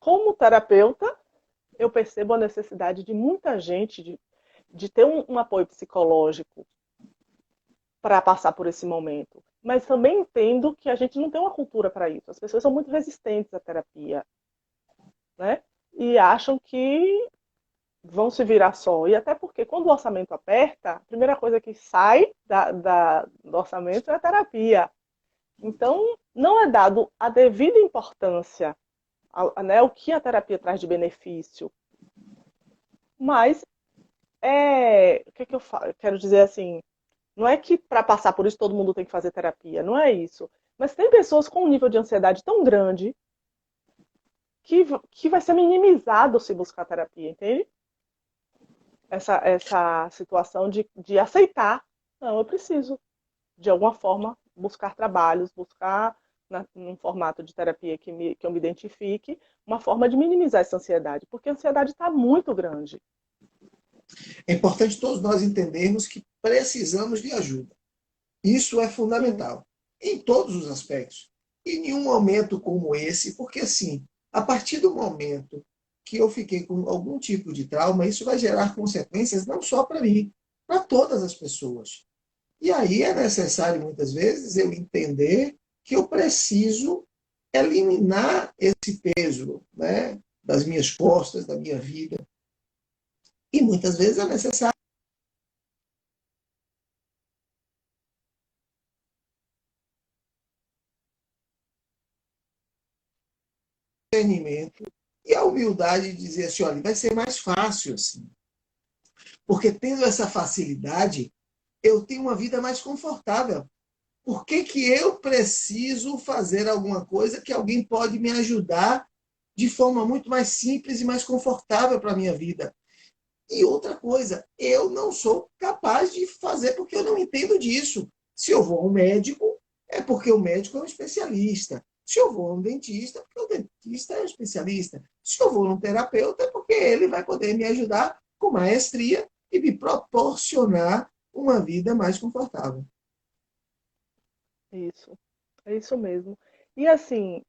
como terapeuta, eu percebo a necessidade de muita gente de ter um apoio psicológico para passar por esse momento. Mas também entendo que a gente não tem uma cultura para isso. As pessoas são muito resistentes à terapia, né? E acham que vão se virar só. E até porque quando o orçamento aperta, a primeira coisa que sai do orçamento é a terapia. Então, não é dado a devida importância né, o que a terapia traz de benefício. Mas o que, eu quero dizer assim, não é que para passar por isso todo mundo tem que fazer terapia, não é isso. Mas tem pessoas com um nível de ansiedade tão grande que vai ser minimizado se buscar terapia, entende? Essa situação de aceitar, não, eu preciso, de alguma forma, buscar trabalhos, buscar num formato de terapia que eu me identifique, uma forma de minimizar essa ansiedade, porque a ansiedade está muito grande. É importante todos nós entendermos que precisamos de ajuda. Isso é Sim, fundamental, em todos os aspectos. E em um momento como esse, porque assim, a partir do momento que eu fiquei com algum tipo de trauma, isso vai gerar consequências não só para mim, para todas as pessoas. E aí é necessário, muitas vezes, eu entender que eu preciso eliminar esse peso, né, das minhas costas, da minha vida. E muitas vezes é necessário discernimento e a humildade de dizer assim, olha, vai ser mais fácil assim. Porque tendo essa facilidade, eu tenho uma vida mais confortável. Por que, que eu preciso fazer alguma coisa que alguém pode me ajudar de forma muito mais simples e mais confortável para a minha vida? E outra coisa, eu não sou capaz de fazer porque eu não entendo disso. Se eu vou a um médico, é porque o médico é um especialista. Se eu vou a um dentista, é porque o dentista é um especialista. Se eu vou a um terapeuta, é porque ele vai poder me ajudar com maestria e me proporcionar uma vida mais confortável. isso. É isso mesmo. E assim,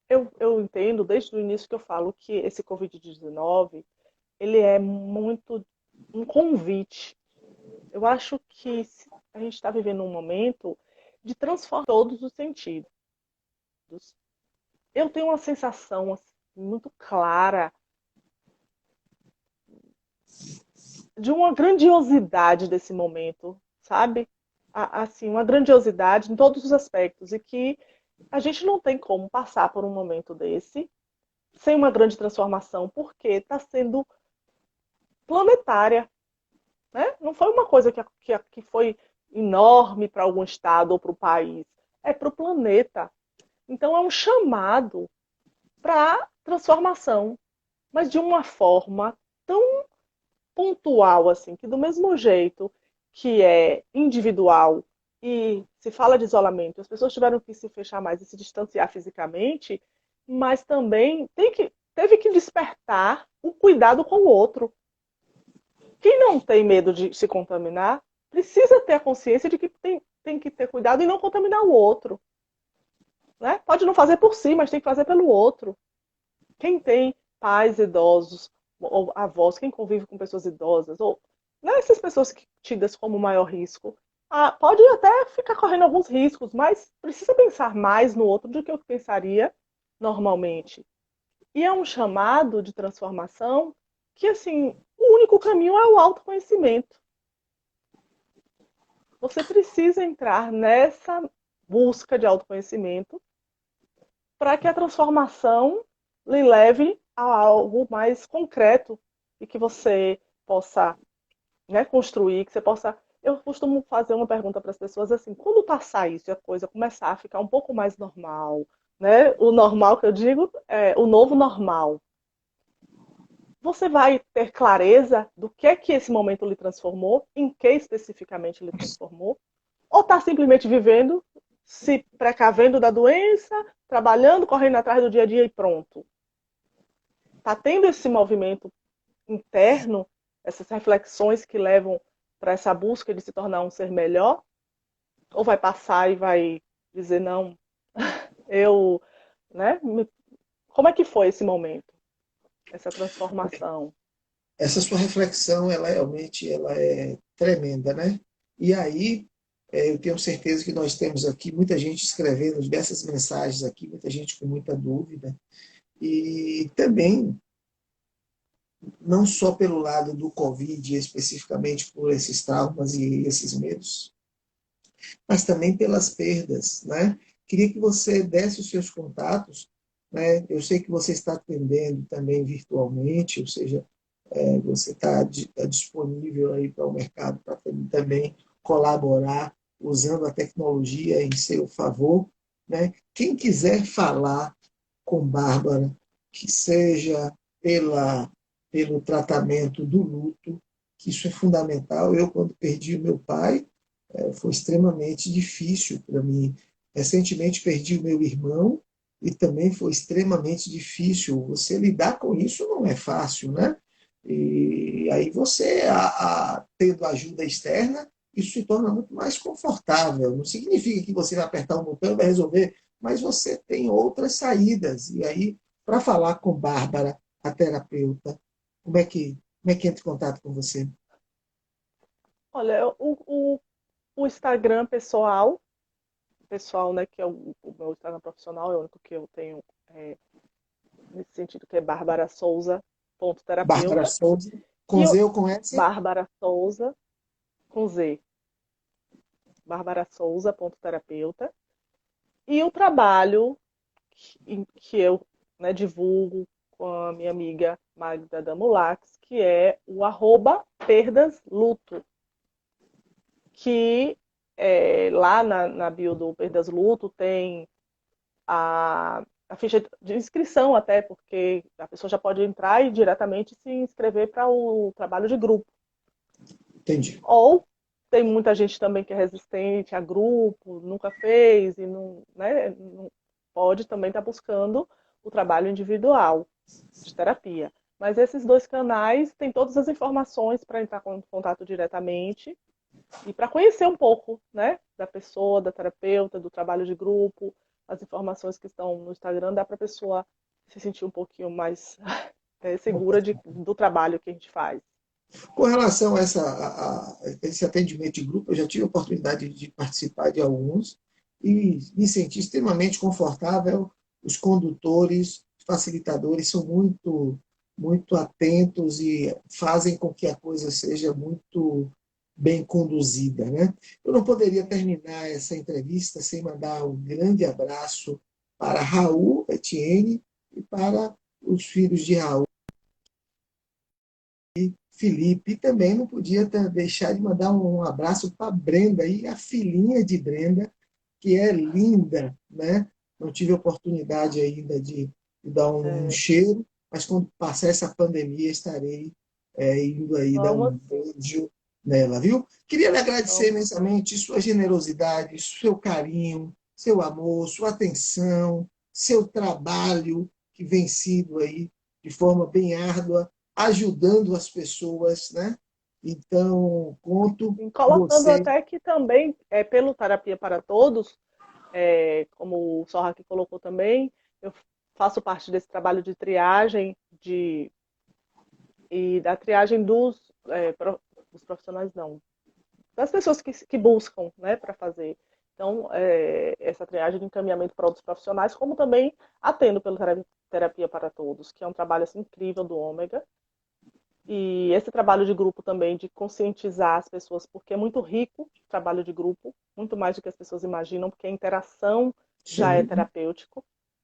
eu entendo desde o início que eu falo que esse Covid-19, ele é muito um convite. Eu acho que a gente está vivendo um momento de transformar todos os sentidos. Eu tenho uma sensação assim, muito clara de uma grandiosidade desse momento, sabe? Assim, uma grandiosidade em todos os aspectos e que a gente não tem como passar por um momento desse sem uma grande transformação, porque está sendo planetária, né? Não foi uma coisa que foi enorme para algum estado ou para o país, é para o planeta. Então é um chamado para transformação, mas de uma forma tão pontual assim, que do mesmo jeito que é individual e se fala de isolamento, as pessoas tiveram que se fechar mais e se distanciar fisicamente, mas também teve que despertar o cuidado com o outro. Quem não tem medo de se contaminar, precisa ter a consciência de que tem que ter cuidado e não contaminar o outro. Né? Pode não fazer por si, mas tem que fazer pelo outro. Quem tem pais idosos, ou avós, quem convive com pessoas idosas, ou né, essas pessoas tidas como maior risco, pode até ficar correndo alguns riscos, mas precisa pensar mais no outro do que eu pensaria normalmente. E é um chamado de transformação que, assim, o único caminho é o autoconhecimento. Você precisa entrar nessa busca de autoconhecimento para que a transformação lhe leve a algo mais concreto e que você possa, né, construir, que você possa. Eu costumo fazer uma pergunta para as pessoas assim: quando passar isso e a coisa começar a ficar um pouco mais normal, né? O normal que eu digo é o novo normal. Você vai ter clareza do que esse momento lhe transformou, em que especificamente lhe transformou, ou está simplesmente vivendo, se precavendo da doença, trabalhando, correndo atrás do dia a dia e pronto. Está tendo esse movimento interno, essas reflexões que levam para essa busca de se tornar um ser melhor, ou vai passar e vai dizer, não, eu, né? Como é que foi esse momento, essa transformação? Essa sua reflexão, ela realmente ela é tremenda, né? E aí, eu tenho certeza que nós temos aqui muita gente escrevendo diversas mensagens aqui, muita gente com muita dúvida. E também, não só pelo lado do Covid, especificamente por esses traumas e esses medos, mas também pelas perdas, né? Queria que você desse os seus contatos, né? Eu sei que você está atendendo também virtualmente, ou seja, você está disponível aí para o mercado para também colaborar usando a tecnologia em seu favor, né? Quem quiser falar com Bárbara, que seja pelo tratamento do luto, que isso é fundamental. Eu, quando perdi o meu pai, foi extremamente difícil para mim. Recentemente perdi o meu irmão e também foi extremamente difícil. Você lidar com isso não é fácil, né? E aí você, tendo ajuda externa, isso se torna muito mais confortável. Não significa que você vai apertar um botão e vai resolver, mas você tem outras saídas. E aí, para falar com Bárbara, a terapeuta, como é que entra em contato com você? Olha, o Instagram pessoal, né, que é o meu Instagram profissional, é o único que eu tenho nesse sentido, que é Bárbara Souza, ponto Bárbara terapeuta, Souza, e com Z ou com S? Bárbara Souza, com Z, Bárbara Souza, ponto terapeuta, e o trabalho que eu, né, divulgo com a minha amiga Magda Damulax, que é o @perdasluto, que lá na bio do Perdas Luto tem a ficha de inscrição até, porque a pessoa já pode entrar e diretamente se inscrever para o trabalho de grupo. Entendi. Ou tem muita gente também que é resistente a grupo, nunca fez e não, né, não pode também estar buscando o trabalho individual de terapia. Mas esses dois canais têm todas as informações para entrar em contato diretamente e para conhecer um pouco, né, da pessoa, da terapeuta, do trabalho de grupo, as informações que estão no Instagram, dá para a pessoa se sentir um pouquinho mais segura do trabalho que a gente faz. Com relação a, esse atendimento de grupo, eu já tive a oportunidade de participar de alguns e me senti extremamente confortável. Os condutores, facilitadores são muito atentos e fazem com que a coisa seja muito bem conduzida, né? Eu não poderia terminar essa entrevista sem mandar um grande abraço para Raul Etienne e para os filhos de Raul, Felipe. E também não podia deixar de mandar um abraço para Brenda, e a filhinha de Brenda, que é linda, né? Não tive oportunidade ainda de dar um É, cheiro, mas quando passar essa pandemia estarei indo aí dar vamos um sim, beijo nela, viu? Queria lhe agradecer vamos sim. imensamente sua generosidade, seu carinho, seu amor, sua atenção, seu trabalho que vem sido aí de forma bem árdua, ajudando as pessoas, né? Então, conto E com colocando você. até que também, pelo Terapia para Todos, como o Sorra aqui colocou também, eu faço parte desse trabalho de triagem e da triagem dos profissionais, não, das pessoas que buscam, né, para fazer. Então, essa triagem de encaminhamento para outros profissionais, como também atendo pelo Terapia para Todos, que é um trabalho assim, incrível do Ômega. E esse trabalho de grupo também, de conscientizar as pessoas, porque é muito rico o trabalho de grupo, muito mais do que as pessoas imaginam, porque a interação já é Sim, terapêutico,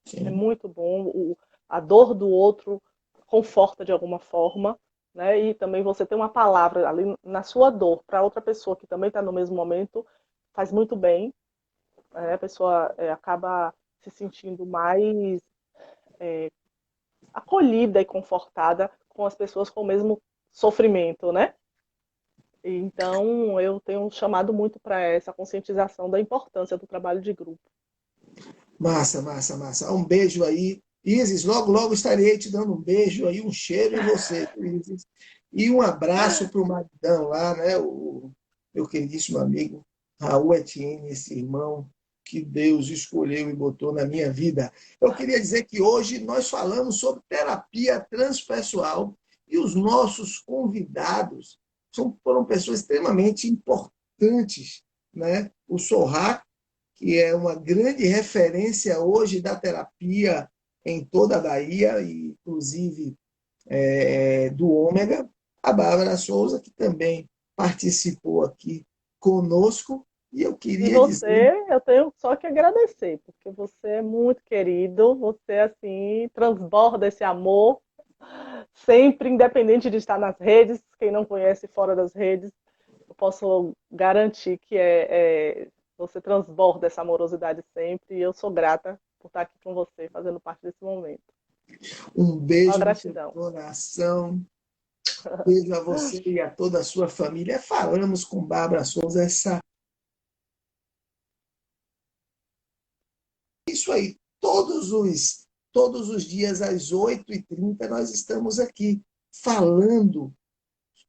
é sim. muito bom, a dor do outro conforta de alguma forma, né? E também você ter uma palavra ali na sua dor para outra pessoa que também está no mesmo momento faz muito bem, né? A pessoa acaba se sentindo mais acolhida e confortada com as pessoas com o mesmo sofrimento, né? Então, eu tenho chamado muito para essa conscientização da importância do trabalho de grupo. Massa, massa, massa. Um beijo aí. Isis, logo, logo estarei te dando um beijo aí, um cheiro em você, Isis. E um abraço para o maridão lá, né? O meu queridíssimo amigo Raul Etienne, esse irmão que Deus escolheu e botou na minha vida. Eu queria dizer que hoje nós falamos sobre terapia transpessoal e os nossos convidados foram pessoas extremamente importantes, né? O Sorrac, que é uma grande referência hoje da terapia em toda a Bahia, inclusive do Ômega, a Bárbara Souza, que também participou aqui conosco, e eu E queria dizer, você, eu tenho só que agradecer, porque você é muito querido, você, assim, transborda esse amor, sempre, independente de estar nas redes, quem não conhece fora das redes, eu posso garantir que você transborda essa amorosidade sempre, e eu sou grata por estar aqui com você, fazendo parte desse momento. um Só beijo no seu gratidão. coração, beijo a você e a toda a sua família. Falamos com Bárbara Souza isso aí, todos os dias às 8h30 nós estamos aqui falando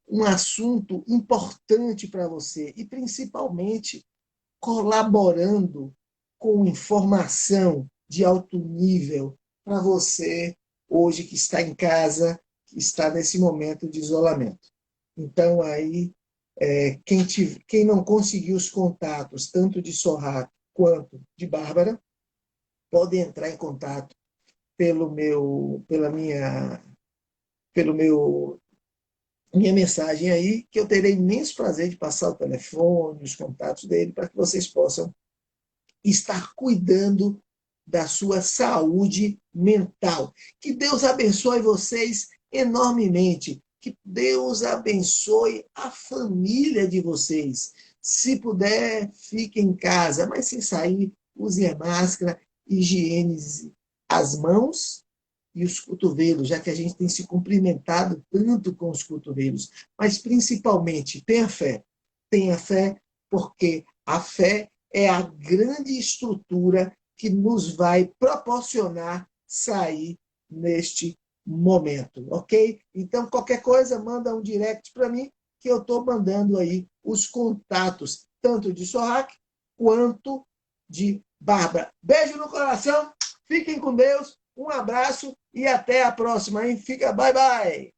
um assunto importante para você e principalmente colaborando com informação de alto nível para você hoje que está em casa, que está nesse momento de isolamento. Então aí quem não conseguiu os contatos tanto de Sorrato quanto de Bárbara pode entrar em contato pelo meu minha mensagem aí, que eu terei imenso prazer de passar o telefone, os contatos dele, para que vocês possam estar cuidando da sua saúde mental. Que Deus abençoe vocês enormemente. Que Deus abençoe a família de vocês. Se puder, fique em casa, mas sem sair, use a máscara, higienize as mãos e os cotovelos, já que a gente tem se cumprimentado tanto com os cotovelos. Mas principalmente, tenha fé. Tenha fé, porque a fé é a grande estrutura que nos vai proporcionar sair neste momento, ok? Então, qualquer coisa, manda um direct para mim, que eu estou mandando aí os contatos, tanto de Sorrac quanto de Bárbara. Beijo no coração, fiquem com Deus, um abraço e até a próxima, hein? Fica, bye, bye!